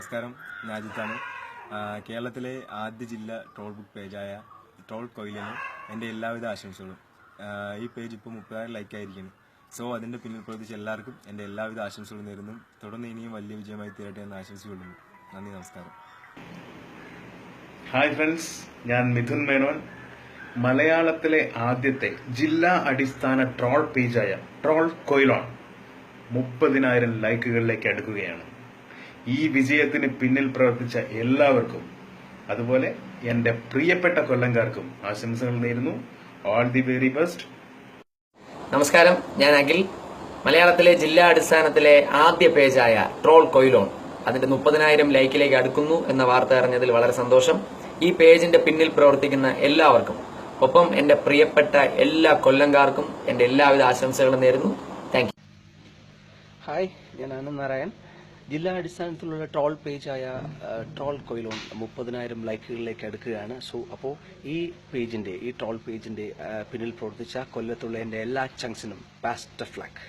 നമസ്കാരം, ഞാൻ അജിത്താണ്. കേരളത്തിലെ ആദ്യ ജില്ല ട്രോൾ ബുക്ക് പേജായ ട്രോൾ കൊയിലിന് എൻ്റെ എല്ലാവിധ ആശംസകളും. ഈ പേജ് ഇപ്പോൾ 30,000 ലൈക്കായിരിക്കുന്നു. സോ അതിൻ്റെ പിന്നിൽ പ്രവർത്തിച്ച എല്ലാവർക്കും എൻ്റെ എല്ലാവിധ ആശംസകളും നേരുന്നു. തുടർന്ന് ഇനിയും വലിയ വിജയമായി തീരട്ടെ എന്ന് ആശംസിക്കൊള്ളുന്നു. നന്ദി, നമസ്കാരം. ഹായ് ഫ്രണ്ട്സ്, ഞാൻ മിഥുൻ മേനോൻ. മലയാളത്തിലെ ആദ്യത്തെ ജില്ലാ അടിസ്ഥാന ട്രോൾ പേജായ ട്രോൾ കൊയിലോൺ 30,000 ലൈക്കുകളിലേക്ക് അടുക്കുകയാണ്. ഈ വിജയത്തിന് പിന്നിൽ പ്രവർത്തിച്ച എല്ലാവർക്കും, അതുപോലെ എൻ്റെ പ്രിയപ്പെട്ട കൊല്ലംകാർക്കും ആശംസകൾ നേരുന്നു. All the very best. നമസ്കാരം, ഞാൻ അഖിൽ. മലയാളത്തിലെ ജില്ലാ അടിസ്ഥാനത്തിലെ ആദ്യ പേജായ ട്രോൾ കൊയിലോൺ അതിന്റെ 30,000 ലൈക്കിലേക്ക് അടുക്കുന്നു എന്ന വാർത്ത അറിഞ്ഞതിൽ വളരെ സന്തോഷം. ഈ പേജിന്റെ പിന്നിൽ പ്രവർത്തിക്കുന്ന എല്ലാവർക്കും, ഒപ്പം എന്റെ പ്രിയപ്പെട്ട എല്ലാ കൊല്ലംകാർക്കും എന്റെ എല്ലാവിധ ആശംസകളും നേരുന്നു. Thank you. ഹായ്, ഞാൻ ആനന്ദ് നാരായൺ. ജില്ലാ അടിസ്ഥാനത്തിലുള്ള ട്രോൾ പേജായ ട്രോൾ കൊയിലോൺ 30,000 ലൈക്കുകളിലേക്ക് അടുക്കുകയാണ്. അപ്പോൾ ഈ ട്രോൾ പേജിന്റെ പിന്നിൽ പ്രവർത്തിച്ച കൊല്ലത്തുള്ള എൻ്റെ എല്ലാ ചങ്സിനും ബെസ്റ്റ് ഓഫ് ലക്ക്.